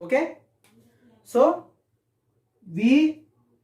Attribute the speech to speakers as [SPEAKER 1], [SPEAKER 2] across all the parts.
[SPEAKER 1] Okay, so we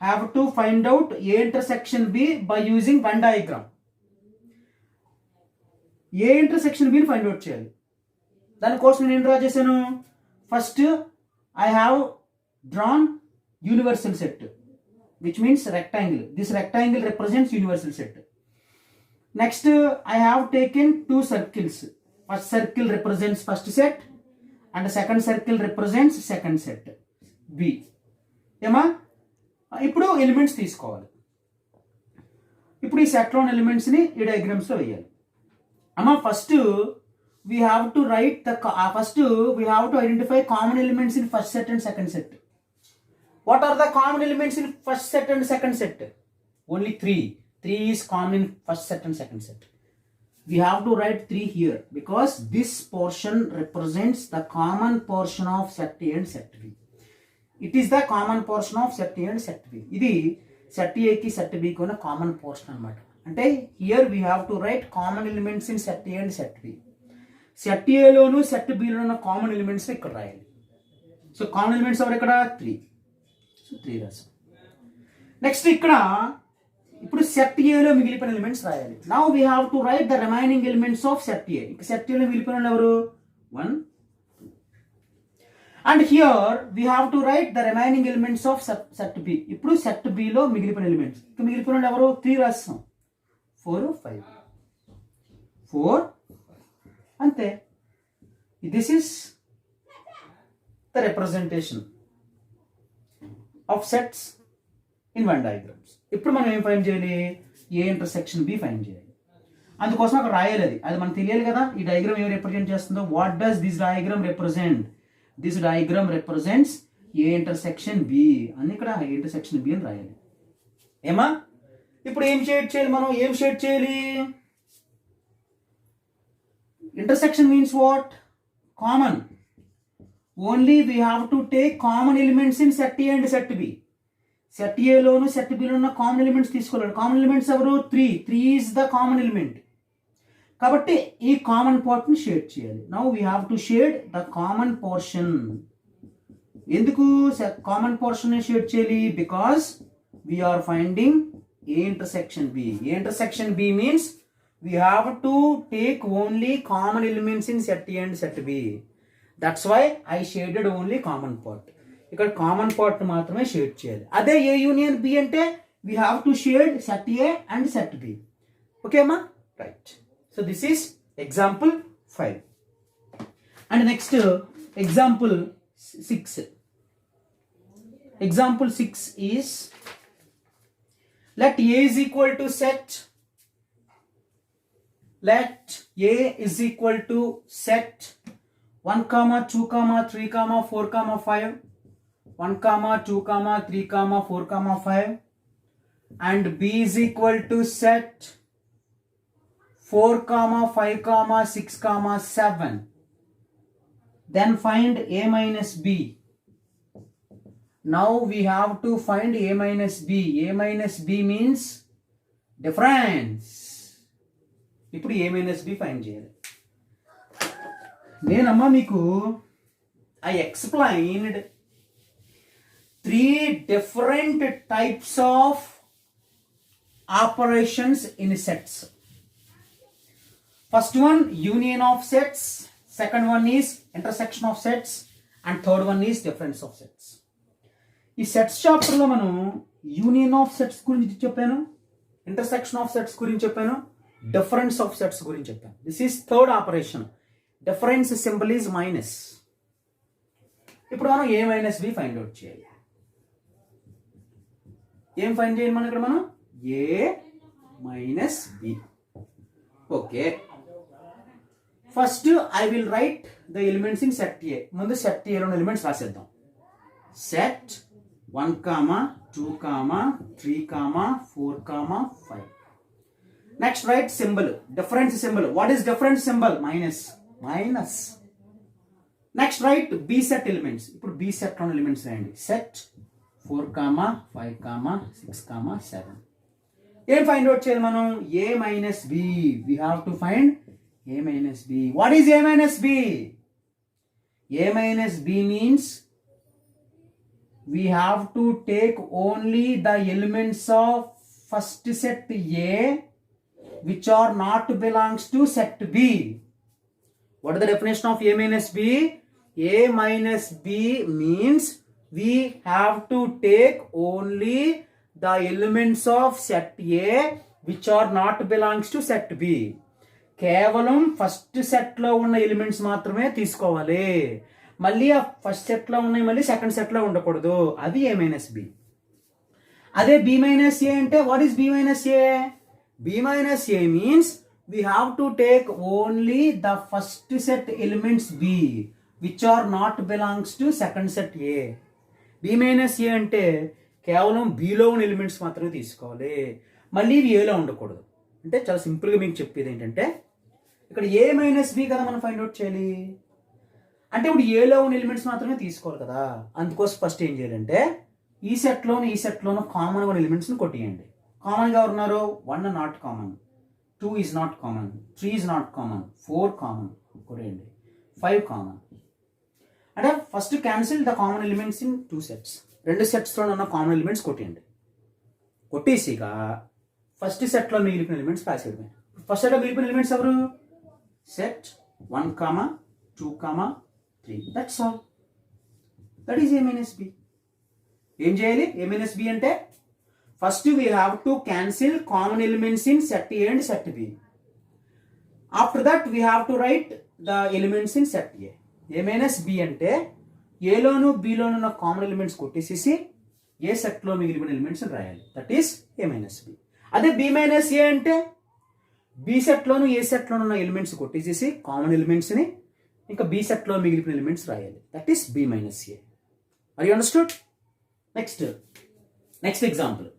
[SPEAKER 1] have to find out A intersection B by using Venn diagram. A intersection B ని find out చేయాలి. దానికోసం నేను ఏం draw చేశాను? First I have drawn universal set, which means rectangle. This rectangle represents universal set. Next, I have taken two circles. First circle represents first set and the second circle represents second set, B. ఏమా ఇప్పుడు elements తీసుకోవాలి. ఇప్పుడు ఈ సెట్లోని ఎలిమెంట్స్ని ఈ డయాగ్రామ్స్లో వేయాలి. అమ్మా first we have to write the we have to identify common elements in first set and second set. What are the common elements in first set and second set? Only 3. 3 is common in first set and second set. We have to write 3 here because this portion represents the common portion of set A and set B. It is the common portion of set A and set B. Idi set A ki set B ki una common portion anamata. Ante here we have to write common elements in set A and set B. Set A lonu set B lo ఉన్న common elements ikkada rayali. So common elements are ikkada 3. 3 రాసాం. Next ఇక్కడ ఇప్పుడు set ఏలో మిగిలిపోయిన elements రాయాలి. Now we have to write the remaining elements of set A. ఇక set ఏలో మిగిలిపోయిన ఎవరు? 1, 2. And here we have to write the remaining elements of set B. ఇప్పుడు సెట్ బిలో మిగిలిపోయిన ఎలిమెంట్స్ ఇక మిగిలిపోయిన ఎవరు? 3 రాస్తాం. 4, 5. 4 అంతే. This is the representation of sets in Venn diagrams. ఇప్పుడు మనం ఏం ఫైండ్ చేయాలి? ఏ ఇంటర్సెక్షన్ బి ఫైండ్ చేయాలి. అందుకోసం అక్కడ రాయాలి. అది మనకు తెలియాలి కదా. ఈ డయాగ్రామ్ ఏం రిప్రజెంట్ చేస్తుందో. What does this diagram represent? This diagram represents A intersection B అని ఇక్కడ ఏ ఇంటర్సెక్షన్ బి అని రాయాలి. ఏమా ఇప్పుడు ఏం షేడ్ చేయాలి మనం? ఏం షేడ్ చేయాలి? Intersection means what? Common. Only we have to take common elements in set A and set B. Set A loan set B లో ఉన్న కామన్ ఎలిమెంట్స్ తీసుకోవాలి. కామన్ ఎలిమెంట్స్ ఎవరు? 3. 3 is the common element. కాబట్టి ఈ common part ని shade చేయాలి. Now we have to shade the common portion. ఎందుకు common portion ని షేడ్ చేయాలి? Because we are finding A intersection B. A intersection B means we have to take only common elements in set A and set B. That's why I shaded only common part. ఇక్కడ common part మాత్రమే shade చేయాలి. అదే A union B అంటే we have to shade set A and set B. Okay అమ్మా? Right. So this is example 5. And next example 6. Example 6 is let A is equal to set. Let A is equal to set 1, 2, 3, 4, 5. 1, 2, 3, 4, 5. And B is equal to set 4, 5, 6, 7. Then find A minus B. Now we have to find A minus B. A minus B means difference. ఇప్పుడు A minus B find చేయాలి. నేనమ్మా మీకు I explained 3 different types of operations in sets. First one, union of sets. Second one is intersection of sets. And third one is difference of sets. ఈ sets చాప్టర్లో మనం union of sets గురించి చెప్పాను, intersection of sets గురించి చెప్పాను, difference of sets గురించి చెప్పాను. This is third operation. Difference symbol is minus. ఇప్పుడు మనం A minus B find out చేయాలి. ఏం ఫైండ్ చేయాలి మనం ఇక్కడ? మనం A minus B. Okay, first I will write the elements in set A. ముందు సెట్ ఏలో ఎలిమెంట్స్ రాసేద్దాం. Set 1, 2, 3, 4, 5. Next write symbol, difference symbol. What is difference symbol? Minus. Next write B set elements. ఇప్పుడు B set లోని elements రాయండి. Set 4, 5, 6, 7. ఏం find out చేయాలి మనం? A minus B. We have to find A minus B. What is A minus B? A minus B means we have to take only the elements of first set A which are not belongs to set B. What is the definition of A minus B? A minus B means we have to take only the elements of set A which are not belongs to set B. కేవలం first సెట్లో ఉన్న elements మాత్రమే తీసుకోవాలి. మళ్ళీ ఆ first సెట్లో ఉన్నాయి మళ్ళీ సెకండ్ సెట్లో ఉండకూడదు. అది ఏ మైనస్ బి. అదే బి మైనస్ ఏ అంటే what is B minus A? B minus A means we have to take only the first set elements B which are not belongs to second set A. B minus A అంటే కేవలం Bలో ఉన్న elements మాత్రమే తీసుకోవాలి, మళ్ళీ ఇవి Aలో ఉండకూడదు. అంటే చాలా సింపుల్గా మీకు చెప్పేది ఏంటంటే ఇక్కడ A మైనస్ బి కదా మనం ఫైండ్ అవుట్ చేయాలి. అంటే ఇప్పుడు Aలో ఉన్న ఎలిమెంట్స్ మాత్రమే తీసుకోవాలి కదా. అందుకోసం ఫస్ట్ ఏం చేయాలంటే ఈ సెట్లోను కామన్గా ఉన్న ఎలిమెంట్స్ని కొట్టియండి. కామన్గా ఎవరున్నారు? 1 not common, 2 is not common, 3 is not common, 4 common, 5 common. అంటే first cancel the common elements in 2 sets. 2 setsలో ఉన్న కామన్ ఎలిమెంట్స్ కొట్టేయండి. కొట్టేసిగా ఫస్ట్ సెట్లో మిగిలిపోయిన ఎలిమెంట్స్ పాస్ అయిపోయాయి. ఫస్ట్ సెట్లో మిగిలిపోయిన ఎలిమెంట్స్ ఎవరు? Set 1, 2, 3. That's all. That is A minus B. ఏం చేయాలి ఏ మైనస్ బి అంటే? First we have to cancel common elements in set A and set B. After that we have to write the elements in set A. A minus B అంటే Aలోను Bలోను ఉన్న common elements కొట్టేసేసి ఏ సెట్లో మిగిలిన elements రాయాలి. That is A minus B. అదే B minus A అంటే B సెట్లోను ఏ సెట్లోను ఉన్న elements కొట్టేసేసి common ఎలిమెంట్స్ని ఇంకా B సెట్లో మిగిలిన ఎలిమెంట్స్ రాయాలి. That is B minus A. Are you understood? Next example.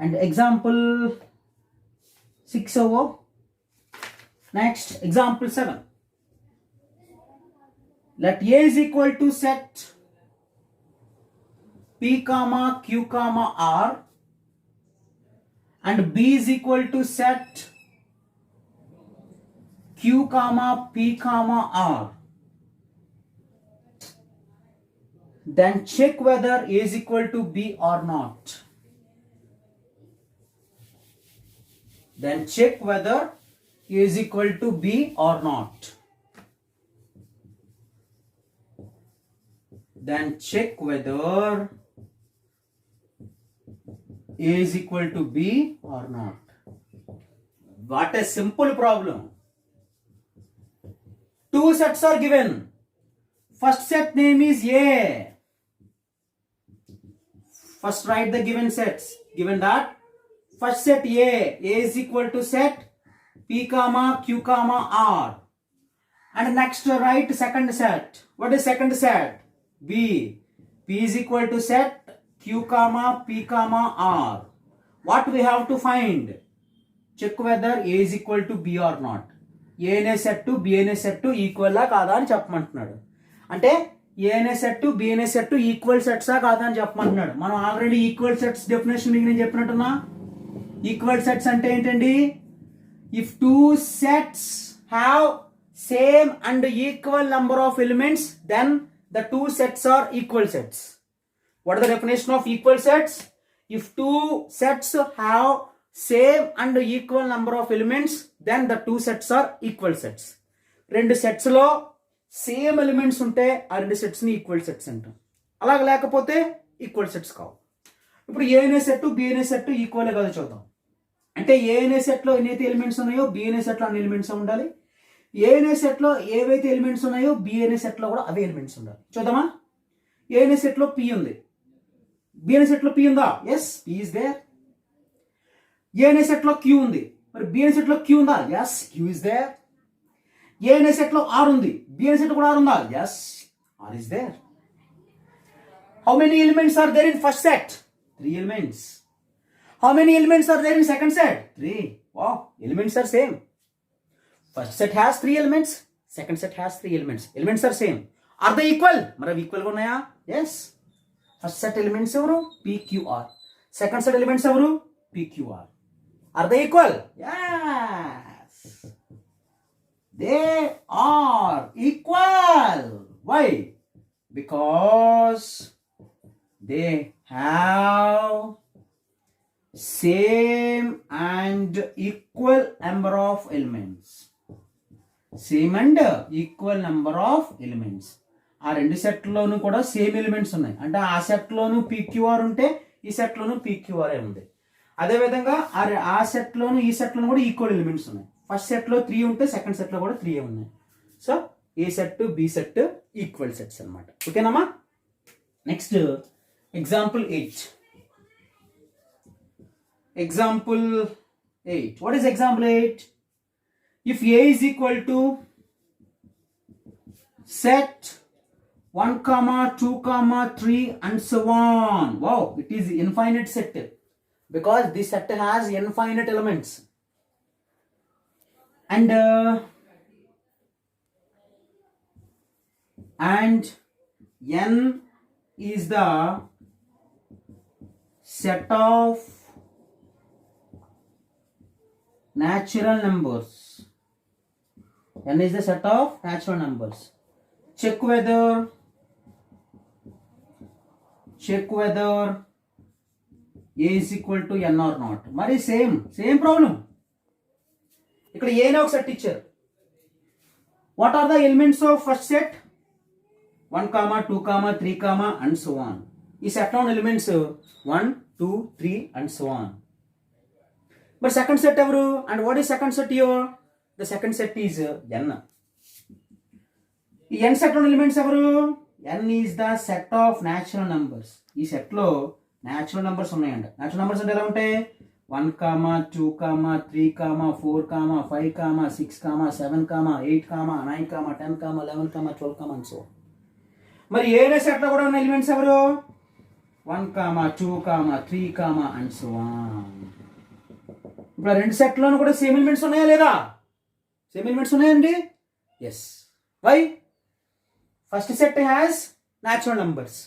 [SPEAKER 1] And example 6 over. Next example 7. Let A is equal to set P comma Q comma R and B is equal to set Q comma P comma R. Then check whether A is equal to B or not. Then check whether A is equal to B or not. Then check whether A is equal to B or not. What a simple problem. 2 sets are given. First set name is A. First write the given sets. Given that first set A is equal to set P comma Q comma R, and next write second set. What is second set? B. P is equal to set Q comma P comma R. What we have to find? Check whether A is equal to B or not. A అనే set B అనే set equal కాదా అని చెప్పమంటున్నాడు. అంటే A అనే set B అనే set equal సెట్సా కాదా అని చెప్పమంటున్నాడు. మనం ఆల్రెడీ ఈక్వల్ సెట్స్ డెఫినేషన్ మీకు నేను చెప్పినట్టున్నా. ఈక్వల్ సెట్స్ అంటే ఏంటండి? If 2 sets have same and equal number of elements, then the 2 sets are equal sets. What is the definition of equal sets? If 2 sets have same and equal number of elements, then the 2 sets are equal sets. 2 sets లో same elements ఉంటే ఆ 2 sets ని equal sets అంటాం. అలాగ లేకపోతే equal sets కావు. ఇప్పుడు ఏ అనే సెట్ బి అనే సెట్ ఈక్వల్ కదా చూద్దాం. అంటే ఏ అనే సెట్లో ఎన్నైతే ఎలిమెంట్స్ ఉన్నాయో బి అనే సెట్లో అన్ని ఎలిమెంట్స్ ఉండాలి. ఏ అనే సెట్లో ఏవైతే ఎలిమెంట్స్ ఉన్నాయో బి అనే సెట్లో కూడా అవే ఎలిమెంట్స్ ఉండాలి. చూద్దామా? ఏ అనే సెట్లో పి ఉంది, బి అనే సెట్లో పి ఉందా? Yes, P is there. A అనే సెట్లో క్యూ ఉంది, మరి బి అనే సెట్లో క్యూ ఉందా? Yes, Q is there. A అనే సెట్లో ఆర్ ఉంది, బి అనే సెట్లో కూడా ఆర్ ఉందా? Yes, R is there. How many elements are there in first set? 3 elements. How many elements are there in second set? 3. Wow, elements are same. First set has 3 elements, second set has 3 elements. Elements are same. Are they equal? Mara equal ga unnaya? Yes. First set elements evaru? PQR. Second set elements evaru? PQR. Are they equal? Yes. They are equal. Why? Because they have same and equal number of elements. Same and equal number of elements. ఆ రెండు సెట్లోనూ కూడా same elements ఉన్నాయి. అంటే ఆ సెట్లోనూ PQR ఉంటే ఈ సెట్లోనూ PQR ఉంది. అదేవిధంగా ఆ సెట్లోనూ ఈ సెట్లోనూ కూడా ఈక్వల్ ఎలిమెంట్స్ ఉన్నాయి. ఫస్ట్ సెట్లో 3 ఉంటే సెకండ్ సెట్లో కూడా 3 ఉన్నాయి. So A set B set equal sets అనమాట. ఓకేనమ్మా. Next example 8. Example 8. What is example 8? If A is equal to set 1, 2, 3 and so on. Wow, it is infinite set because this set has infinite elements. And n is the set of natural numbers. N is the set of natural numbers. Check whether A is equal to n or not. మరి same problem. ఇక్కడ ఏ ఒక set ఇచ్చారు. What are the elements of first set? 1, 2, 3 and so on. ఈ set లో elements 1, 2, 3 and so on. But second set ఎవరు? And what is second set here? The second set is n. ఈ n set లో elements ఎవరు? n is the set of natural numbers. ఈ set లో natural numbers ఉన్నాయంట. natural numbers అంటే ఎలా ఉంటాయి? 1, 2, 3, 4, 5, 6, 7, 8, 9, 10, 11, 12 and so on. మరి ఏ సెట్ లో కూడా ఉన్న ఎలిమెంట్స్ ఎవరు? 1, 2, 3 and so on. ఇప్పుడు రెండు సెట్లోనూ కూడా సేమ్ ఎలిమెంట్స్ ఉన్నాయా లేదా? సేమ్ ఎలిమెంట్స్ ఉన్నాయండి. Yes. Why? First set has natural numbers,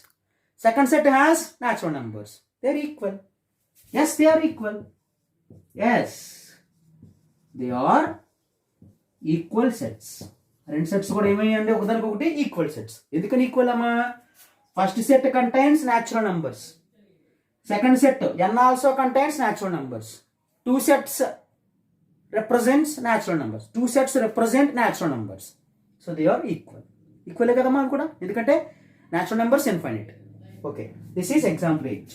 [SPEAKER 1] second set has natural numbers. They are equal. Yes, they are equal. Yes, they are equal sets. రెండు sets కూడా ఏమయ్యండి? ఒకదానికొకటి ఈక్వల్ సెట్స్. ఎందుకని equal అమ్మా? First set contains natural numbers, second set n also contains natural numbers. Two sets represents natural numbers. Two sets represent natural numbers. So they are equal. Equal kadamma kuda endukante natural numbers infinite. Okay, this is example 8.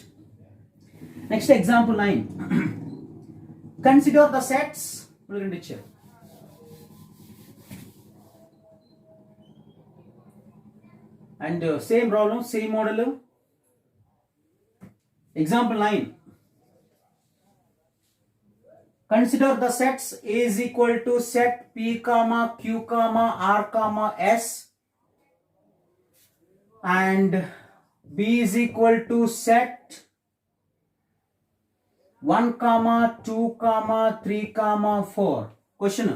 [SPEAKER 1] Next example 9. Consider the sets. And same problem, same model. Example 9. Consider the sets A is equal to set P, Q, R, S and B is equal to set 1, 2, 3, 4. Question.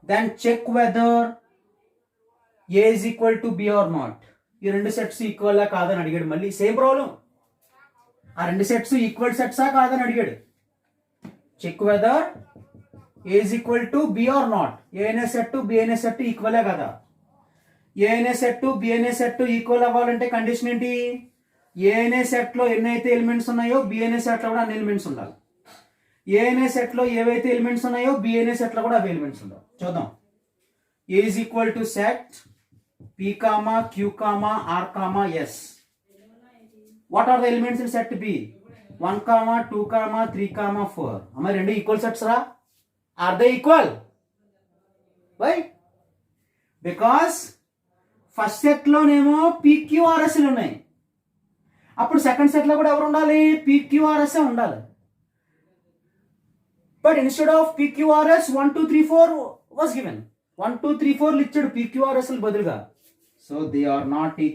[SPEAKER 1] Then check whether A is equal to B or not. ఈ రెండు sets equal కాదని అడిగాడు. మళ్ళీ same problem. ఆ రెండు sets equal సెట్సా కాదని అడిగాడు. Check whether A is equal to B or not. A అనే సెట్ బి అనే సెట్ ఈక్వలే కదా. ఏ అనే సెట్ బి అనే సెట్ ఈక్వల్ అవ్వాలంటే కండిషన్ ఏంటి? ఏ అనే సెట్ లో ఎన్నైతే ఎలిమెంట్స్ ఉన్నాయో బి అనే సెట్ లో కూడా అన్ని ఎలిమెంట్స్ ఉండాలి. ఏ అనే సెట్ లో ఏవైతే ఎలిమెంట్స్ ఉన్నాయో బి అనే సెట్ లో కూడా అవి ఎలిమెంట్స్ ఉండాలి. చూద్దాం. A is equal to set P, Q, R, S. What are the elements in set B? 1, 2, 3, 4. అమ్మాయి రెండు ఈక్వల్ సెట్స్ రా. Are they equal? Why? Because first set లోనేమో పీక్యూఆర్ఎస్లు ఉన్నాయి. అప్పుడు సెకండ్ సెట్ లో కూడా ఎవరు ఉండాలి? పీక్యూఆర్ఎస్ ఉండాలి. But instead of PQRS 1, 2, 3, 4 was given. 1, 2, 3, 4 ఇచ్చాడు పీక్యూఆర్ఎస్ బదులుగా. So they are not equal.